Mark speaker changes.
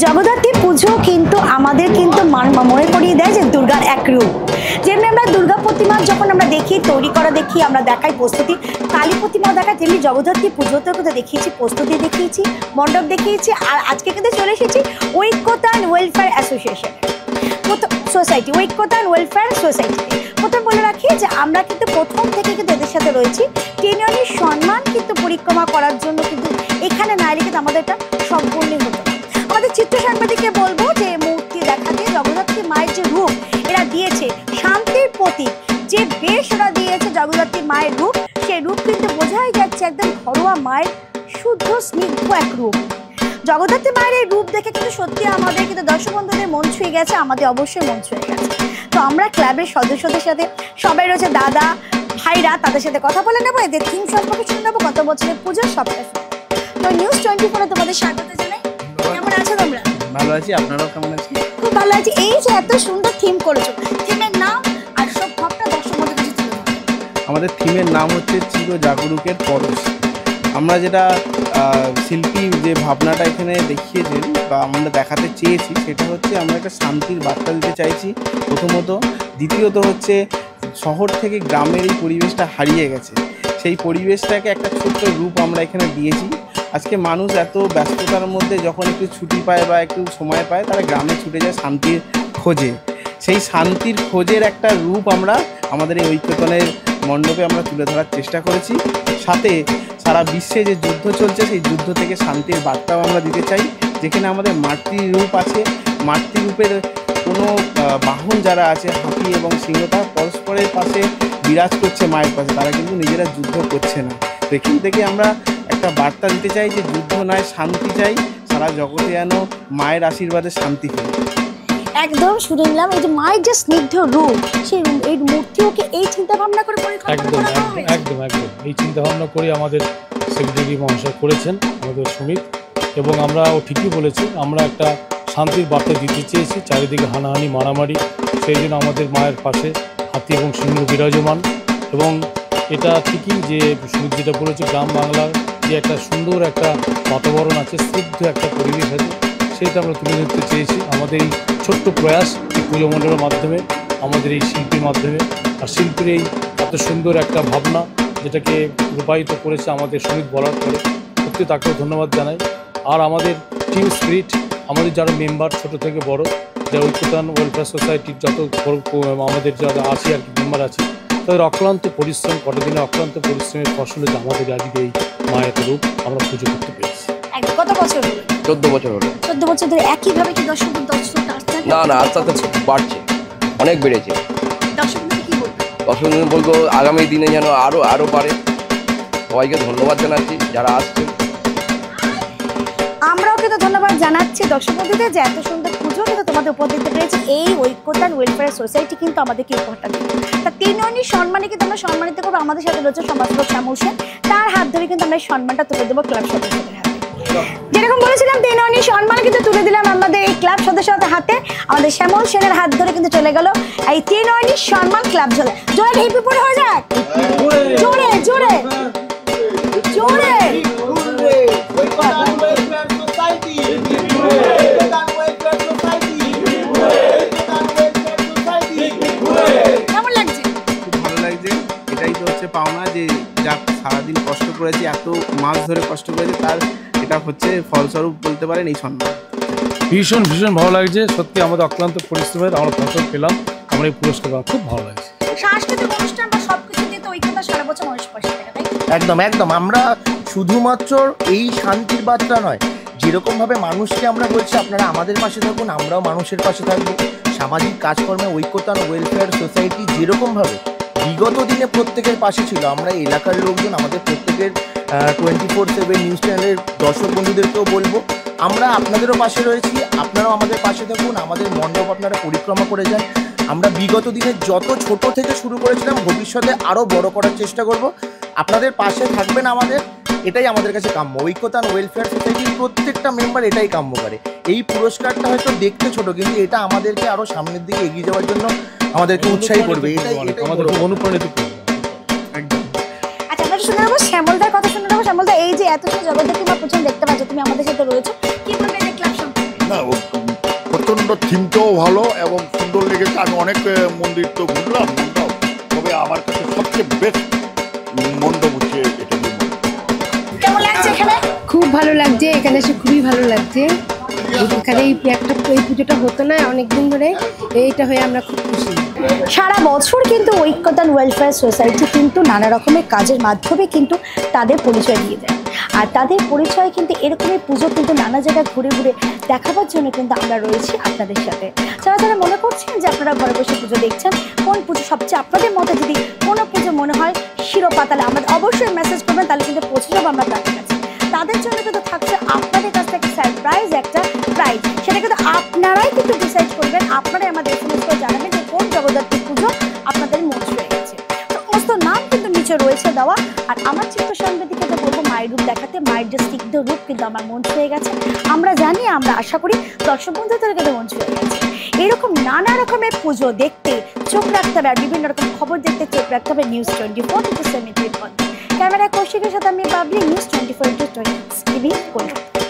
Speaker 1: জগদ্ধাত্রী পুজো কিন্তু আমাদের কিন্তু মনে করিয়ে দেয় যে দুর্গার এক রূপ। যেমনি আমরা দুর্গা প্রতিমা যখন আমরা দেখি, তৈরি করা দেখি, আমরা দেখাই প্রস্তুতি, কালী প্রতিমা দেখাই, তেমনি জগদ্ধাত্রী পুজোতেও কিন্তু দেখিয়েছি, প্রস্তুতি দেখিয়েছি, মণ্ডপ দেখিয়েছি। আর আজকে কিন্তু চলে এসেছি ঐক্যতা অ্যান্ড ওয়েলফেয়ার অ্যাসোসিয়েশন সোসাইটি, ঐক্যতা অ্যান্ড ওয়েলফেয়ার সোসাইটি। প্রথম বলে রাখি যে আমরা কিন্তু প্রথম থেকে কিন্তু এদের সাথে রয়েছি। টেনিয়নের সম্মান কিন্তু পরিক্রমা করার জন্য কিন্তু এখানে না এলে কিন্তু আমাদের এটা সম্পূর্ণই হতো না। আমাদের চিত্র সাংবাদিককে বলবো যে মূর্তি দেখাতে জগদ্ধাত্রী মায়ের যে রূপ এরা দিয়েছে, শান্তির প্রতীক যে বেশ ওরা দিয়েছে জগদ্ধাত্রী মায়ের রূপ, সেই রূপ কিন্তু বোঝাই যাচ্ছে একদম ঘরোয়া মায়ের শুদ্ধ স্নিগ্ধ এক রূপ। জগদ্ধাত্রী মায়ের এই রূপ দেখে কিন্তু সত্যি আমাদের কিন্তু দর্শক বন্ধুদের মন ছুঁয়ে গেছে, আমাদের অবশ্যই মন ছুঁয়ে গেছে। তো আমরা ক্লাবের সদস্যদের সাথে সবাই রয়েছে, দাদা ভাইরা, তাদের সাথে কথা বলে নেবো, এদের থিম সম্পর্কে শুনে নেবো, কত বছরের পুজো সবটা। তো নিউজ 24 তোমাদের স্বাগত জানাই। কেমন আছো তোমরা?
Speaker 2: ভালো আছি, আপনারাও কেমন আছেন?
Speaker 1: খুব ভালো আছি। এই যে এত সুন্দর থিম করেছো, থিমের নাম আর সব ভাবটা দর্শক বন্ধুদের কাছে তুলে ধরো।
Speaker 2: আমাদের থিমের নাম হচ্ছে চির জাগরুকের পরশ। আমরা যেটা শিল্পী যে ভাবনাটা এখানে দেখিয়েছেন বা আমরা দেখাতে চেয়েছি, সেটা হচ্ছে আমরা একটা শান্তির বার্তা দিতে চাইছি প্রথমত। দ্বিতীয়ত হচ্ছে শহর থেকে গ্রামের এই পরিবেশটা হারিয়ে গেছে, সেই পরিবেশটাকে একটা ছোট্ট রূপ আমরা এখানে দিয়েছি। আজকে মানুষ এত ব্যস্ততার মধ্যে যখন একটু ছুটি পায় বা একটু সময় পায়, তারা গ্রামে ছুটে যায় শান্তির খোঁজে। সেই শান্তির খোঁজের একটা রূপ আমরা আমাদের এই ঐক্যতনের মণ্ডপে আমরা তুলে ধরার চেষ্টা করেছি। সাথে সারা বিশ্বে যে যুদ্ধ চলছে, সেই যুদ্ধ থেকে শান্তির বার্তাও আমরা দিতে চাই। যেখানে আমাদের মাতৃরূপ আছে, মাতৃরূপের কোনো বাহন যারা আছে, হাতি এবং সিংহ, তারা পরস্পরের পাশে বিরাজ করছে মায়ের পাশে, তারা কিন্তু নিজেরা যুদ্ধ করছে না। তো এখান থেকে আমরা একটা বার্তা দিতে চাই যে যুদ্ধ নয়, শান্তি চাই, সারা জগতে যেন মায়ের আশীর্বাদে শান্তি হয়।
Speaker 1: একদম শুনে নিলাম এই যে মায়ের যে স্নিগ্ধ রূপ, সেই এই মূর্তিওকে এই চিন্তা ভাবনা করে
Speaker 3: একদম এই চিন্তা ভাবনা করে আমাদের সেক্রেটারি মহাশয় করেছেন, আমাদের সুমিত। এবং আমরাও ঠিকই বলেছি, আমরা একটা শান্তির বার্তা দিতে চেয়েছি। চারিদিকে হানাহানি মারামারি, সেই জন্য আমাদের মায়ের পাশে হাতি এবং সিংহ বিরাজমান। এবং এটা ঠিকই যে সুমিত যেটা বলেছে, গ্রাম বাংলার যে একটা সুন্দর একটা বাতাবরণ আছে, স্নিগ্ধ একটা পরিবেশ আছে, সেটা আমরা তুলে ধরতে চেয়েছি আমাদের এই ছোট্ট প্রয়াস, এই পুজো মণ্ডলের মাধ্যমে, আমাদের এই শিল্পীর মাধ্যমে। আর শিল্পীর এই এত সুন্দর একটা ভাবনা যেটাকে রূপায়িত করেছে আমাদের সুমিত বলার পরে, সত্যি তাকেও ধন্যবাদ জানাই। আর আমাদের টিম স্পিরিট, আমাদের যারা মেম্বার ছোট থেকে বড়, যারা ঐক্যতান ওয়েলফেয়ার সোসাইটির যত আমাদের যারা আছে আর কি মেম্বার আছে, তাদের অক্লান্ত পরিশ্রম, কটা দিনে অক্লান্ত পরিশ্রমের ফসলে আমাদের আজকে এই মায়ের রূপ আমরা পুজো করতে পেরেছি।
Speaker 1: কত বছর হলো?
Speaker 4: 14 বছর হলো।
Speaker 1: 14 বছর ধরে একইভাবে কি দর্শক
Speaker 4: না আস্তে আস্তে বাড়ছে, অনেক বেড়েছে।
Speaker 1: দর্শকদের কি বলবো?
Speaker 4: দর্শকদের বলবো আগামী দিনে যেন আরো বাড়ে। সবাইকে ধন্যবাদ জানাচ্ছি যারা আসছেন।
Speaker 1: আমরাও কিন্তু ধন্যবাদ জানাচ্ছি দর্শক বন্ধুদের যে এত সুন্দর পুজো কিন্তু তোমাদের উপহার দিতে পেরেছি। এই ঐক্যতান ওয়েলফেয়ার সোসাইটি কিন্তু আমাদেরকে উপহারটা দিল। তা তিনজনের সম্মানে কিন্তু আমরা সম্মানিত করবো। আমাদের সাথে রয়েছে সমাজসেবক শ্যামল সেন, তার হাত ধরে কিন্তু আমরা এই সম্মানটা তুলে দেবো ক্লাব সদস্যদের হাতে। যেরকম বলেছিলাম তিনজনের সম্মান কিন্তু তুলে দিলাম আমাদের এই ক্লাব সদস্যদের হাতে। আমাদের শ্যামল সেনের হাত ধরে কিন্তু চলে গেল এই তিনজনের সম্মান ক্লাব জোরে জোরে হিপি পড়ে হয়ে যাক, জোরে জোরে জোরে। কেমন লাগছে?
Speaker 2: খুব ভালো লাগছে। এটাই তো হচ্ছে পাওনা, যে যা সারাদিন কষ্ট করেছি, এত মাস ধরে কষ্ট করেছি, তার এটা হচ্ছে ফলস্বরূপ বলতে পারেন এই সম্মান।
Speaker 3: ভীষণ ভালো লাগছে, সত্যি আমাদের অক্লান্ত পরিশ্রমের আমরা ফসল পেলাম, আমরা এই পুরস্কার খুব ভালো লাগছে।
Speaker 1: সাংস্কৃতিক অনুষ্ঠান বা সবকিছু দিয়ে তো ঐক্যতা সারা বছর মানুষ পাশে থাকে, তাই
Speaker 5: একদম আমরা শুধুমাত্র এই শান্তির বার্তা নয়, যেরকমভাবে মানুষকে আমরা বলছি আপনারা আমাদের পাশে থাকুন, আমরাও মানুষের পাশে থাকবো। সামাজিক কাজকর্মে ঐক্যতান ওয়েলফেয়ার সোসাইটি যেরকমভাবে বিগত দিনে প্রত্যেকের পাশে ছিল, আমরা এলাকার লোকজন, আমাদের প্রত্যেকের 24/7 নিউজ চ্যানেলের দর্শক বন্ধুদেরকেও বলবো, আমরা আপনাদেরও পাশে রয়েছি, আপনারাও আমাদের পাশে থাকুন। আমাদের মণ্ডপ আপনারা পরিক্রমা করে যান। আমরা বিগত দিনে যত ছোট থেকে শুরু করেছিলাম, ভবিষ্যতে আরও বড় করার চেষ্টা করব। আপনাদের পাশে থাকবেন আমাদের, এটাই আমাদের কাছে কাম্য। ঐক্যতান ওয়েলফেয়ার সোসাইটির প্রত্যেকটা মেম্বার এটাই কাম্য করে। এই পুরস্কারটা হয়তো দেখতে ছোট, কিন্তু এটা আমাদেরকে আরও সামনের দিকে এগিয়ে যাওয়ার জন্য আমাদেরকে উৎসাহী করবে, এটাই আমাদের
Speaker 3: অনুপ্রাণিত করবে।
Speaker 2: একদম।
Speaker 1: আচ্ছা, আমরা শুনে নেবো শ্যামলদার কথা, শুনে নেবো। শ্যামলদা, এই যে এত সুন্দর জগদ্ধাত্রী মা পুজো দেখতে পাচ্ছ, তুমি আমাদের সাথে রয়েছো, কি বলবে এই ক্লাব সম্পর্কে?
Speaker 6: না প্রচণ্ড থিমটাও ভালো এবং সুন্দর লেগেছে। আমি অনেক মন্দির তো ঘুরলাম, তবে আমার কাছে সবচেয়ে বেস্ট মণ্ডপ হচ্ছে এটা।
Speaker 1: কেমন লাগছে এখানে?
Speaker 7: খুব ভালো লাগছে, এখানে এসে খুবই ভালো লাগছে। এখানে এই পুজোটা হতো না অনেকদিন ধরে, এইটা হয়ে আমরা খুব খুশি।
Speaker 1: সারা বছর কিন্তু ঐক্যতান ওয়েলফেয়ার সোসাইটি কিন্তু নানা রকমের কাজের মাধ্যমে কিন্তু তাদের পরিচয় দিয়ে দেয়। আর তাদের পরিচয় কিন্তু এরকমই পুজো কিন্তু নানা জায়গায় ঘুরে ঘুরে দেখাবার জন্য কিন্তু আমরা রয়েছি আপনাদের সাথে। যারা যারা মনে করছেন যে আপনারা ঘরে বসে পুজো দেখছেন, কোন পুজো সবচেয়ে আপনাদের মতে যদি কোনো পুজো মনে হয় শিরোপা, তাহলে আমাদের অবশ্যই মেসেজ করবেন, তাহলে কিন্তু পৌঁছে যাবো আমরা তাদের কাছে। তাদের জন্য কিন্তু থাকছে আপনাদের কাছ থেকে সারপ্রাইজ একটা প্রাইজ, সেটা কিন্তু আপনারাই কিন্তু ডিসাইড করবেন। আপনারাই আমাদের এসএমএস করে জানাবেন যে কোন জগদ্ধাত্রী পুজো আপনাদের মন ছুঁয়ে গেছে। সমস্ত নাম কিন্তু নিচে রয়েছে দেওয়া। আর আমার চিত্র সাংবাদিককে বলবো মায়ের রূপ দেখাতে, মায়ের যে স্নিগ্ধ রূপ কিন্তু আমার মন ছুঁয়ে গেছে। আমরা জানি, আমরা আশা করি দর্শক বন্ধুদের কিন্তু মন ছুঁয়ে গেছে। এরকম নানা রকমের পুজো দেখতে চোখ রাখতে হবে, আর বিভিন্ন রকম খবর দেখতে চোখ রাখতে হবে নিউজ 24/7 ক্যামেরায় কৌশিকের সাথে আমি বাবলি, নিউজ 24/7 টিভি কলকাতা।